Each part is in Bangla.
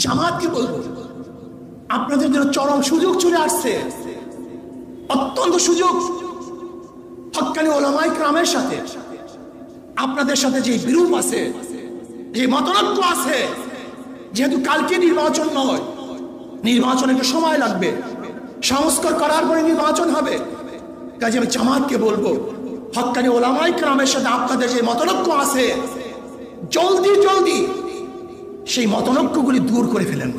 জামাতকে বলবো, আপনাদের জন্য চরম সুযোগ চলে আসছে, অত্যন্ত সুযোগ। হক্কানি ওলামায়ে কেরামের সাথে আপনাদের সাথে যে বিরূপ আছে, যে মতনৈক্য আছে, যেহেতু কালকে নির্বাচন নয়, নির্বাচনে একটু সময় লাগবে, সংস্কার করার পরে নির্বাচন হবে। কাজে আমি জামাতকে বলবো, হক্কানি ওলামায়ে কেরামের সাথে আপনাদের যে মতনৈক্য আছে, জলদি জলদি সেই মতনৈক্যগুলি দূর করে ফেলেন।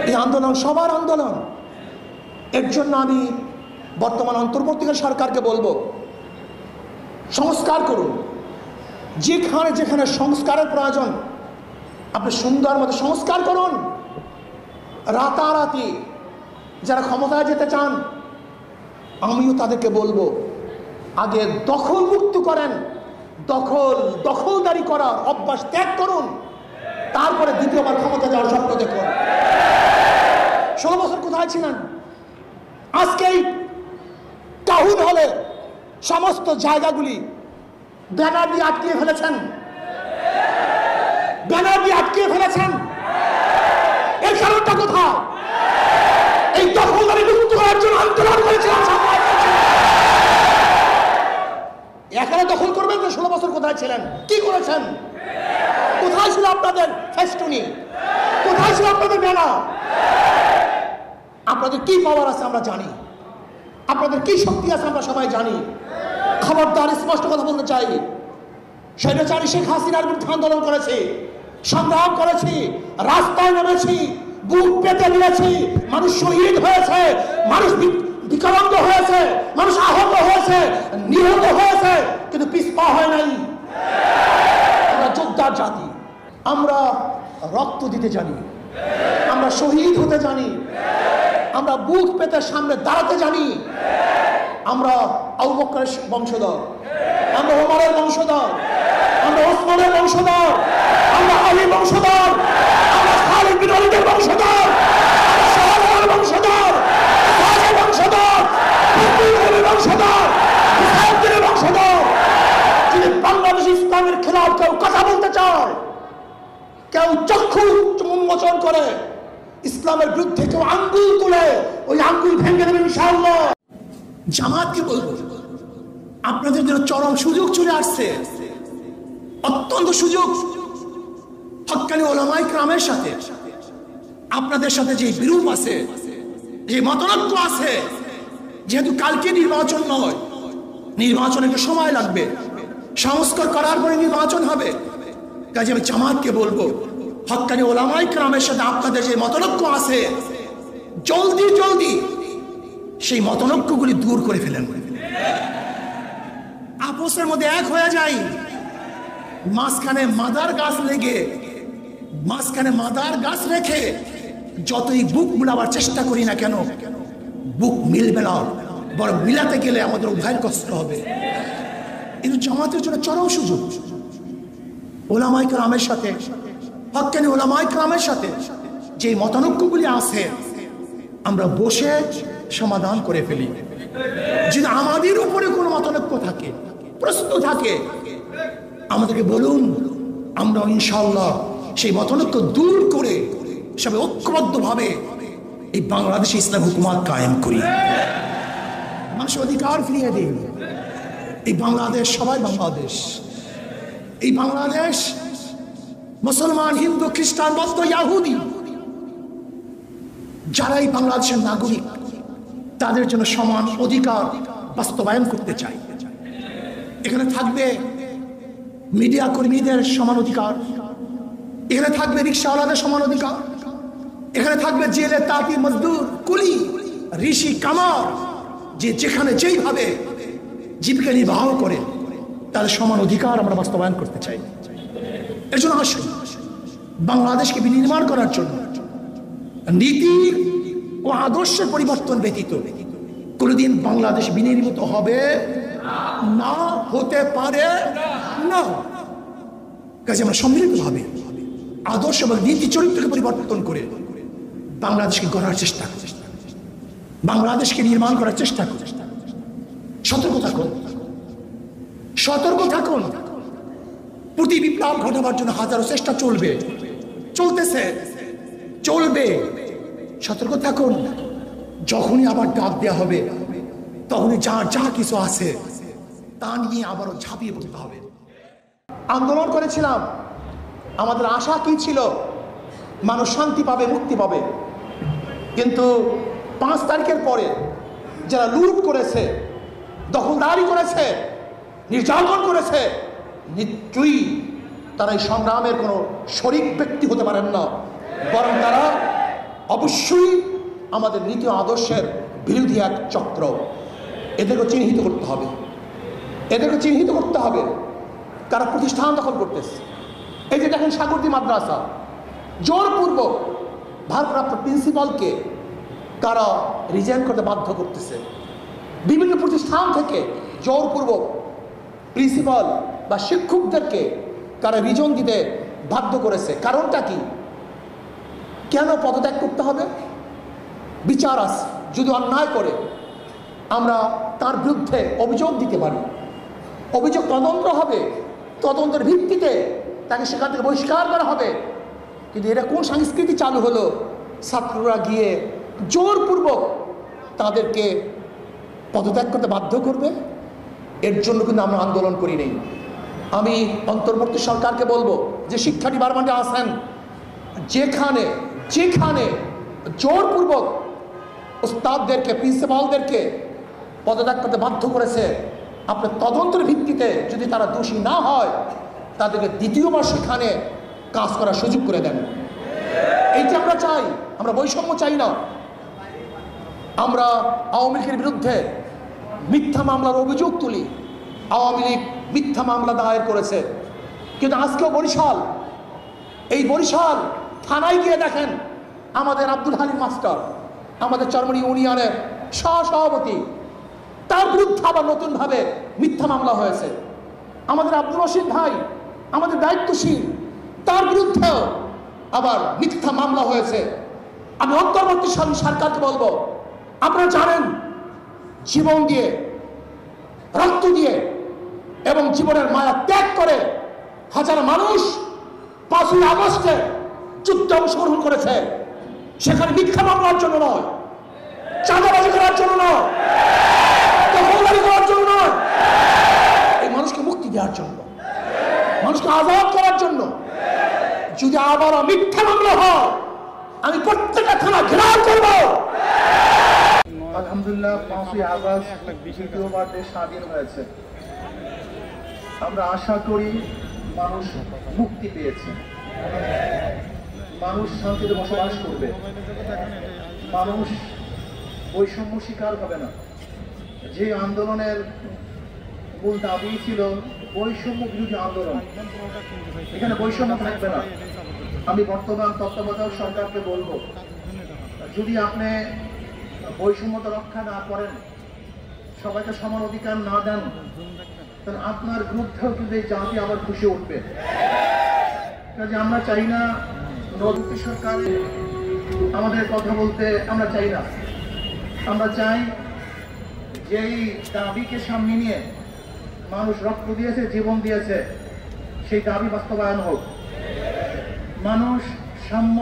এই আন্দোলন সবার আন্দোলন। এর জন্য আমি বর্তমান অন্তর্বর্তীকালীন সরকারকে বলবো, সংস্কার করুন। যেখানে যেখানে সংস্কারের প্রয়োজন আপনি সুন্দর মতো সংস্কার করুন। রাতারাতি যারা ক্ষমতায় যেতে চান, আমিও তাদেরকে বলবো, আগে দখল মুক্ত করেন, দখলদারি করার অভ্যাস ত্যাগ করুন, তারপরে দ্বিতীয়বার ক্ষমতা যাওয়ার স্বপ্ন দেখুন। 16 বছর কোথায় ছিলেন? আজকেই টাউন হলে সমস্ত জায়গাগুলি ব্যানার দিয়ে আটকিয়ে ফেলেছেন, ব্যানার দিয়ে আটকিয়ে ফেলেছেন। এর কারণটা কোথায়? এই দখলদারি মুক্ত করার জন্য আন্দোলন করেছিলাম। এখানে দখল করবেন তো? 16 বছর কোথায় ছিলেন? কি করেছেন? কোথায় ছিল আপনাদের ফেস্টুনি? কোথায় ছিল আপনাদের ব্যানার? আপনাদের কি পাওয়ার আছে আমরা জানি, আপনাদের কি শক্তি আছে আমরা সবাই জানি। খবরদার, স্পষ্ট কথা বলতে চাই, স্বৈরাচারী শেখ হাসিনার বিরুদ্ধে আন্দোলন করেছি, সংগ্রাম করেছি, রাস্তায় নেমেছি, বুক পেতে নিয়েছি, মানুষ শহীদ হয়েছে, মানুষ বিকলাঙ্গ হয়েছে, মানুষ আহত হয়েছে, নিহত হয়েছে, কিন্তু পিছপা হয় নাই। আমরা যোদ্ধার জাতি, আমরা রক্ত দিতে জানি, আমরা শহীদ হতে জানি, আমরা বুক পেতে সামনে দাঁড়াতে জানি। আমরা আবু বকরের বংশধর, আমরা ওমরের বংশধর, আমরা ওসমানের বংশধর, আমরা আলীর বংশধর, আমরা খালিদ বিন ওয়ালিদের বংশধর, আমরা শাহজালালের বংশধর, মুহাজির বংশধর, বিপ্লবীদের বংশধর, মুজাহিদের বংশধর। যদি বাংলাদেশ ইসলামের খেলাফ কেউ কথা বলতে চায়, কেউ চক্ষু উন্মোচন করে ইসলামের বিরুদ্ধে কেউ আঙ্গুল তুলে, ওই আঙ্গুল ভেঙে দেবে ইনশাআল্লাহ। জামাতকে বলবো, আপনাদের জন্য চরম সুযোগ চলে আসছে, অত্যন্ত সুযোগ। হক্কানি ওলামায়ে কেরামের সাথে আপনাদের সাথে যে বিরূপ আছে, যে মতনৈক্য আছে, যেহেতু কালকে নির্বাচন নয়, নির্বাচনে একটু সময় লাগবে, সংস্কার করার পরে নির্বাচন হবে। কাজে আমি জামাতকে বলবো, হক্কানি ওলামায়ে কেরামের সাথে আপনাদের যে মতনৈক্য আছে, জলদি জলদি সেই মতনৈক্যগুলি দূর করে ফেলেন। আপসের মধ্যে এক হয়ে যায়, মাঝখানে মাদার গাছ লেগে, মাঝখানে মাদার গাছ রেখে যতই বুক মিলাবার চেষ্টা করি না কেন, বুক মিলবে না, বরং মিলাতে গেলে আমাদের উভয়ের কষ্ট হবে। কিন্তু জামাতের জন্য চরম সুযোগ। ওলামায়ে কেরামের সাথে, হক্কানি ওলামায়ে কেরামের সাথে যে মতানৈক্যগুলি আছে, আমরা বসে সমাধান করে ফেলি। যদি আমাদের উপরে কোনো মতানৈক্য থাকে, প্রশ্ন থাকে, আমাদেরকে বলুন, আমরা ইনশাআল্লাহ সেই মতানৈক্য দূর করে সবাই ঐক্যবদ্ধভাবে এই বাংলাদেশে ইসলাম হুকুমত কায়েম করি, মানুষের অধিকার ফিরিয়ে দিই। এই বাংলাদেশ সবাই বাংলাদেশ, এই বাংলাদেশ মুসলমান, হিন্দু, খ্রিস্টান, বৌদ্ধ, ইহুদি, যারা এই বাংলাদেশের নাগরিক, তাদের জন্য সমান অধিকার বাস্তবায়ন করতে চাই। এখানে থাকবে মিডিয়া কর্মীদের সমান অধিকার, এখানে থাকবে রিক্সাওয়ালাদের সমান অধিকার, এখানে থাকবে জেলে তাঁতি, মজদুর, কুলি, ঋষি, কামার, যে যেখানে যেইভাবে জীবিকা নির্বাহ করে, তাদের সমান অধিকার আমরা বাস্তবায়ন করতে চাই। এর জন্য আসুন, বাংলাদেশকে বিনির্মাণ করার জন্য নীতি ও আদর্শের পরিবর্তন ব্যতীত কোনোদিন বাংলাদেশ বিনির্মিত হবে না, হতে পারে না। কাজে আমরা সম্মিলিতভাবে আদর্শ এবং নীতি চরিত্রকে পরিবর্তন করে বাংলাদেশকে গড়ার চেষ্টা করি, বাংলাদেশকে নির্মাণ করার চেষ্টা করি। সতর্ক থাকুন, সতর্ক থাকুন। প্রতি বিপ্লব ঘটাবার জন্য হাজারো চেষ্টা চলবে, চলতেছে, চলবে। সতর্ক থাকুন, যখনই আবার ডাক দেওয়া হবে তখনই যা কিছু আছে তা নিয়ে আবারও ঝাঁপিয়ে পড়তে হবে। আন্দোলন করেছিলাম, আমাদের আশা কি ছিল? মানুষ শান্তি পাবে, মুক্তি পাবে। কিন্তু 5 তারিখের পরে যারা লুট করেছে, দখলদারি করেছে, নির্যাতন করেছে, নিশ্চয়ই তারা এই সংগ্রামের কোনো শরিক ব্যক্তি হতে পারেন না, বরং তারা অবশ্যই আমাদের নীতি আদর্শের বিরোধী এক চক্র। এদেরকে চিহ্নিত করতে হবে, এদেরকে চিহ্নিত করতে হবে কারা প্রতিষ্ঠান দখল করতেছে। এই যে দেখেন সাগরদী মাদ্রাসা, জোরপূর্বক ভারপ্রাপ্ত প্রিন্সিপালকে কারা রিজাইন করতে বাধ্য করতেছে। বিভিন্ন প্রতিষ্ঠান থেকে জোরপূর্বক প্রিন্সিপাল বা শিক্ষকদেরকে কারা রিজন দিতে বাধ্য করেছে। কারণটা কি? কেন পদত্যাগ করতে হবে? বিচার আছে, যদি অন্যায় করে আমরা তার বিরুদ্ধে অভিযোগ দিতে পারি, অভিযোগ তদন্ত হবে, তদন্তের ভিত্তিতে তাকে সেখান থেকে বহিষ্কার করা হবে। কিন্তু এটা কোন সংস্কৃতি চালু হলো? ছাত্ররা গিয়ে জোরপূর্বক তাদেরকে পদত্যাগ করতে বাধ্য করবে। এর জন্য কিন্তু আমরা আন্দোলন করি নেই। আমি অন্তর্বর্তী সরকারকে বলবো যে শিক্ষা ডিপার্টমেন্টে আছেন, যেখানে যেখানে জোরপূর্বক ওস্তাদদেরকে, প্রিন্সিপালদেরকে পদত্যাগ করতে বাধ্য করেছে, আপনার তদন্তের ভিত্তিতে যদি তারা দোষী না হয় তাদেরকে দ্বিতীয়বার সেখানে কাজ করার সুযোগ করে দেন। এইটা আমরা চাই, আমরা বৈষম্য চাই না। আমরা আওয়ামী লীগের বিরুদ্ধে মিথ্যা মামলার অভিযোগ তুলি, আওয়ামী লীগ মিথ্যা মামলা দায়ের করেছে। কিন্তু আজকেও বরিশাল, এই বরিশাল থানায় গিয়ে দেখেন আমাদের আব্দুল হালিম মাস্টার, আমাদের চরমনি ইউনিয়নের সহসভাপতি, তার বিরুদ্ধে আবার নতুনভাবে মিথ্যা মামলা হয়েছে। আমাদের আব্দুল রশিদ ভাই, আমাদের দায়িত্বশীল, তার বিরুদ্ধেও আবার মিথ্যা মামলা হয়েছে। আমি অন্তর্বর্তী সরকারকে বলবো, আপনারা জানেন জীবন দিয়ে, রক্ত দিয়ে এবং জীবনের মায়া ত্যাগ করে হাজার মানুষ 5ই আগস্টে যুদ্ধে অংশগ্রহণ করেছে। সেখানে মিথ্যা মামলার জন্য নয়, চাঁদাবাজি করার জন্য নয়, দখলদারি করার জন্য নয়, এই মানুষকে মুক্তি দেওয়ার জন্য, মানুষকে আজাদ করার জন্য। যদি আবার মিথ্যা মামলা হয়, আমি প্রত্যেকটা থানা ঘেরাও করব। আলহামদুলিল্লাহ 5ই আগস্ট দ্বিতীয়বার দেশ স্বাধীন হয়েছে। আমরা আশা করি মানুষ মুক্তি পেয়েছে, মানুষ শান্তিতে বসবাস করবে, মানুষ বৈষম্য শিকার হবে না। যে আন্দোলনের মূল দাবি ছিল বৈষম্য বিরোধী আন্দোলন, এখানে বৈষম্য থাকবে না। আমি বর্তমান তত্ত্বাবধায়ক সরকারকে বলবো, যদি আপনি বৈষম্যতা রক্ষা না করেন, সবাইকে সমান অধিকার না দেন, তাহলে আপনার বিরুদ্ধেও কিন্তু এই জাতি আবার খুশি উঠবে। কাজে আমরা চাই না নতুন সরকার আমাদের কথা বলতে, আমরা চাই না। আমরা চাই যেই দাবিকে সামনে নিয়ে মানুষ রক্ত দিয়েছে, জীবন দিয়েছে, সেই দাবি বাস্তবায়ন হোক। মানুষ সাম্য,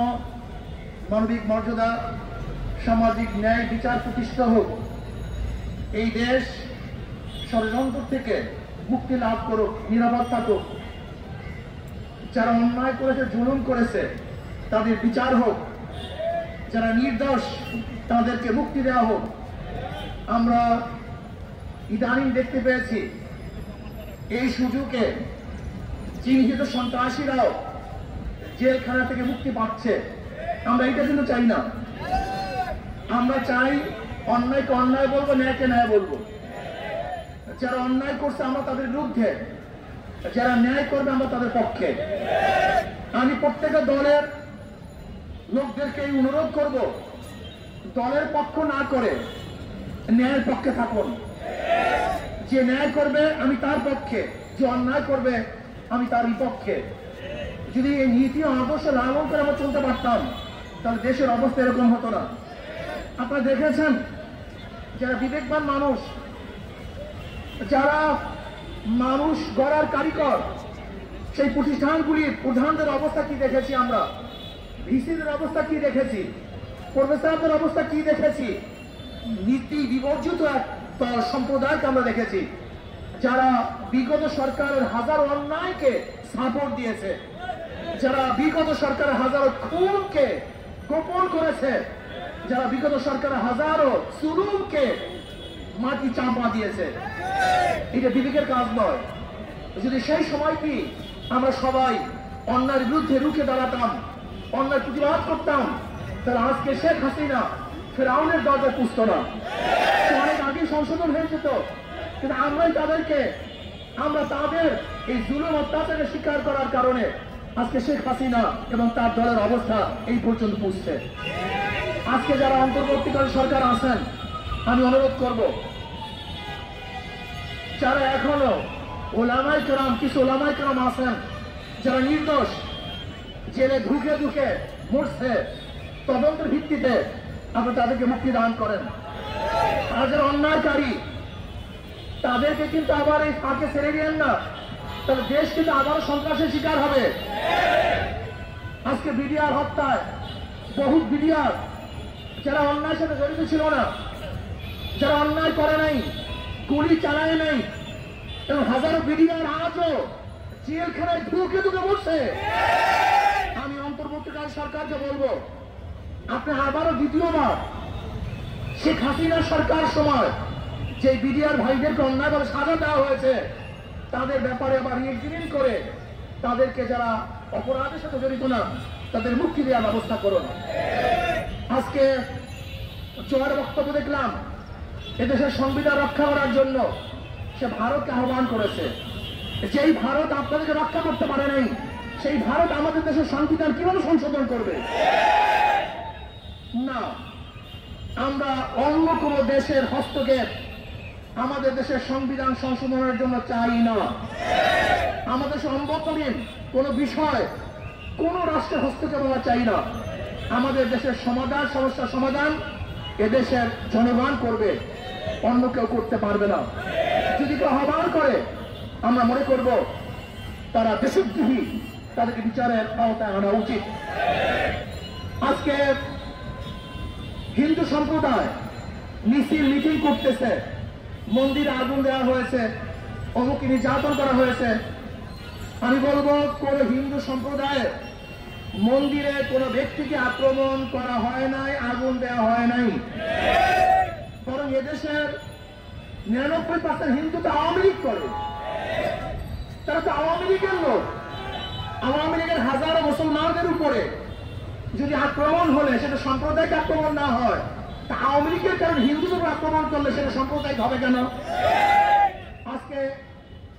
মানবিক মর্যাদা, সামাজিক ন্যায় বিচার প্রতিষ্ঠা হোক। এই দেশ ষড়যন্ত্র থেকে মুক্তি লাভ করুক, নিরাপদ থাকুক। যারা অন্যায় করেছে, জুলুম করেছে, তাদের বিচার হোক। যারা নির্দোষ তাদেরকে মুক্তি দেওয়া হোক। আমরা ইদানিং দেখতে পেয়েছি এই সুযোগে চিহ্নিত সন্ত্রাসীরাও জেলখানা থেকে মুক্তি পাচ্ছে। আমরা এটা কিন্তু চাই না। আমরা চাই অন্যায়কে অন্যায় বলবো, ন্যায়কে ন্যায় বলবো। যারা অন্যায় করছে আমরা তাদের বিরুদ্ধে, যারা ন্যায় করবে আমরা তাদের পক্ষে। আমি প্রত্যেকটা দলের লোকদেরকে অনুরোধ করব, দলের পক্ষ না করে ন্যায়ের পক্ষে থাকুন। যে ন্যায় করবে আমি তার পক্ষে, যে অন্যায় করবে আমি তার বিপক্ষে। যদি এই নীতি আদর্শ লালন করে আমরা চলতে পারতাম, তাহলে দেশের অবস্থা এরকম হতো না। আপনারা দেখেছেন যারা বিবেকবান মানুষ, যারা মানুষ গড়ার কারিগর, সেই প্রতিষ্ঠানগুলির প্রধানদের অবস্থা কি দেখেছি আমরা, ভিসিদের অবস্থা কি দেখেছি, প্রফেসরদের অবস্থা কি দেখেছি। নীতি বিবর্জিত এক সম্প্রদায়কে আমরা দেখেছি, যারা বিগত সরকারের হাজারো অন্যায়কে সাপোর্ট দিয়েছে, যারা বিগত সরকারের হাজারো খুনকে গোপন করেছে, যারা বিগত সরকারের হাজারো জুলুমকে মাটি চাপা দিয়েছে। এটা বিবেকের কাজ নয়। যদি সেই সময় কি আমরা সবাই অন্যায়ের বিরুদ্ধে রুখে দাঁড়াতাম, অন্যায় প্রতিবাদ করতাম, তাহলে আজকে শেখ হাসিনা ফেরাউনের দরজায় পুষত না, সে অনেক আগে সংশোধন হয়ে যেত। কিন্তু আমরা তাদের এই জুলুম অত্যাচারের শিকার করার কারণে আজকে শেখ হাসিনা এবং তার দলের অবস্থা এই পর্যন্ত পুষছে। আজকে যারা অন্তর্বর্তীকালীন সরকার আছেন, আমি অনুরোধ করব, যারা এখনো ওলামায়ে কেরাম, কিছু ওলামায়ে কেরাম আছেন যারা নির্দোষ, জেলে ঢুকে ঢুকে মরছে, তদন্তের ভিত্তিতে আপনি তাদেরকে মুক্তি দান করেন। আর যারা অন্যায়কারী তাদেরকে কিন্তু আবার এই ফাঁকে ছেড়ে দিয়েন না, তাহলে দেশ কিন্তু আবারও সন্ত্রাসের শিকার হবে। আজকে বিডিআর হত্যায় বহু বিডিআর যারা অন্যায়ের সাথে জড়িত ছিল না, যারা অন্যায় করে নাই, গুলি চালায় নাই, এবং হাজারো বিডিআর আজও জেলখানায় ঢুকে ঢুকে বসছে। আমি অন্তর্বর্তীকালীন সরকারকে বলবো, আপনি আবারও দ্বিতীয়বার শেখ হাসিনা সরকার সময় যে বিডিআর ভাইদেরকে অন্যায়ভাবে সাজা দেওয়া হয়েছে, তাদের ব্যাপারে আবার রিএক্সামিন করে তাদেরকে যারা অপরাধের সাথে জড়িত না, তাদের মুক্তি দেওয়ার ব্যবস্থা করুন। আজকে জয়ের বক্তব্য দেখলাম, এদেশের সংবিধান রক্ষা করার জন্য সে ভারতকে আহ্বান করেছে। যেই ভারত আপনাদেরকে রক্ষা করতে পারে নাই, সেই ভারত আমাদের দেশের সংবিধান কিভাবে সংশোধন করবে? না, আমরা অন্য কোনো দেশের হস্তক্ষেপ আমাদের দেশের সংবিধান সংশোধনের জন্য চাই না। আমাদের সর্বকালীন কোনো বিষয় কোন রাষ্ট্রের হস্তক্ষেপ আমরা চাই না। আমাদের দেশের সমাধান, সমস্যার সমাধান এদেশের জনগণ করবে, অন্য কেউ করতে পারবে না। যদি কেউ আহ্বান করে, আমরা মনে করব তারা দেশদ্রোহী, তাদেরকে বিচারের আওতায় আনা উচিত। আজকে হিন্দু সম্প্রদায় মিছিল মিটিং করতেছে, মন্দিরে আগুন দেওয়া হয়েছে, অমুক নির্যাতন করা হয়েছে। আমি বলবো, কোন হিন্দু সম্প্রদায়ে মন্দিরে কোন ব্যক্তিকে আক্রমণ করা হয় নাই, আগুন দেওয়া হয় নাই। বরং এদেশের 99% হিন্দু তো আওয়ামী লীগ করে, তারা তো আওয়ামী লীগের লোক। আওয়ামী লীগের হাজারো মুসলমানদের উপরে যদি আক্রমণ হলে সেটা সাম্প্রদায়িক আক্রমণ না হয়, তা আওয়ামী লীগের কারণ হিন্দুদের উপর আক্রমণ করলে সেটা সাম্প্রদায়িক হবে কেন? আজকে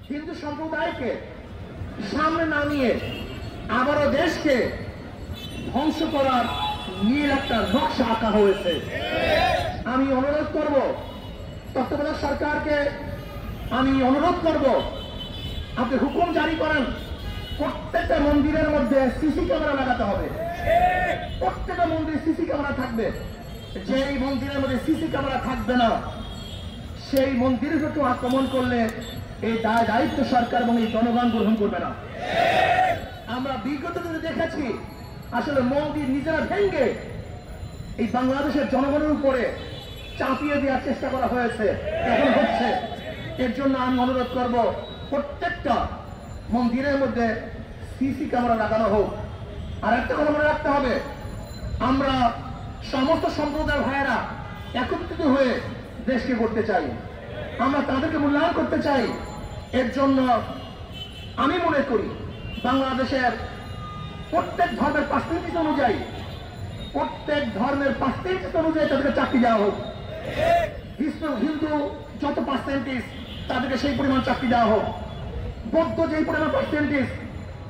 হিন্দু সম্প্রদায়কে সামনে নামিয়ে আবারও দেশকে ধ্বংস করার নীল একটা নকশা আঁকা হয়েছে। আমি অনুরোধ করব তত্ত্বাবধায়ক সরকারকে, আমি অনুরোধ করব আপনি হুকুম জারি করেন, প্রত্যেকটা মন্দিরের মধ্যে সিসি ক্যামেরা লাগাতে হবে। প্রত্যেকটা মন্দিরে সিসি ক্যামেরা থাকবে। যেই মন্দিরের মধ্যে সিসি ক্যামেরা থাকবে না, সেই মন্দিরের উপর আক্রমণ করলে এই দায়িত্ব সরকার এবং এই জনগণ গ্রহণ করবে না। আমরা বিগত দিনে দেখেছি, আসলে মন্দির নিজেরা ভেঙে এই বাংলাদেশের জনগণের উপরে চাপিয়ে দেওয়ার চেষ্টা করা হয়েছে, এখন হচ্ছে। এর জন্য আমি অনুরোধ করব, প্রত্যেকটা মন্দিরের মধ্যে সিসি ক্যামেরা লাগানো হোক। আর একটা কথা মনে রাখতে হবে, আমরা সমস্ত সম্প্রদায় ভাইয়েরা একত্রিত হয়ে দেশকে করতে চাই, আমরা তাদেরকে মূল্যায়ন করতে চাই। এর জন্য আমি মনে করি বাংলাদেশের প্রত্যেক ধর্মের পার্সেন্টেজ অনুযায়ী, প্রত্যেক ধর্মের পার্সেন্টেজ অনুযায়ী তাদেরকে চাকরি দেওয়া হোক। হিন্দু যত পার্সেন্টেজ, তাদেরকে সেই পরিমাণ চাকরি দেওয়া হোক। বৌদ্ধ যেই পরিমাণ পার্সেন্টেজ,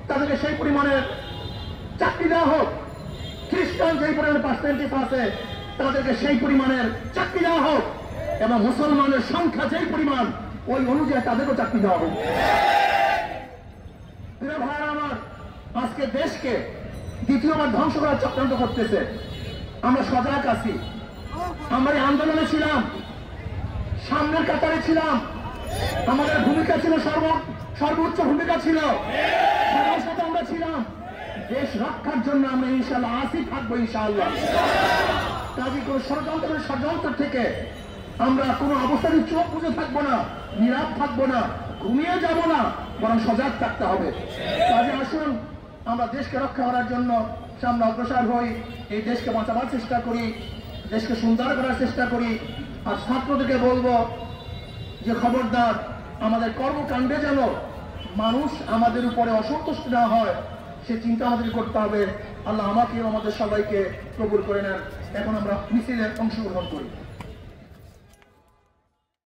তাদেরকে সেই পরিমাণের চাকরি দেওয়া হোক। খ্রিস্টান যেই পরিমাণের পার্সেন্টেজ আছে, তাদেরকে সেই পরিমাণের চাকরি দেওয়া হোক। এবং মুসলমানের সংখ্যা যেই পরিমাণ, ওই অনুযায়ী তাদেরকেও চাকরি দেওয়া হোক। প্রিয় ভাইরা আমার, আজকে দেশকে দ্বিতীয়বার ধ্বংস করার চক্রান্ত করতেছে। আমরা সজাগ আছি, আমরা এই আন্দোলনে ছিলাম, সামনের কাতারে ছিলাম, আমাদের ভূমিকা ছিল সর্বোচ্চ ভূমিকা ছিল। আমরা ছিলাম, দেশ রক্ষার জন্য আমরা ইনশাআল্লাহ আসি থাকবো ইনশাআল্লাহ। কাজে কোনো ষড়যন্ত্র থেকে আমরা কোনো অবস্থায় চোখ বুঝে থাকবো না, নীরব থাকবো না, ঘুমিয়ে যাব না, বরং সজাগ থাকতে হবে। কাজে আসুন আমরা দেশকে রক্ষা করার জন্য সামনে অগ্রসর হই, এই দেশকে বাঁচাবার চেষ্টা করি, দেশকে সুন্দর করার চেষ্টা করি। আর ছাত্রদেরকে বলবো যে খবরদার আমাদের কর্মকাণ্ডে যেন মানুষ আমাদের উপরে অসন্তুষ্ট না হয়, সে চিন্তা আমাদের করতে হবে। আল্লাহ আমাকে আমাদের সবাইকে কবুল করে নেন। এখন আমরা মিছিলে অংশগ্রহণ করি।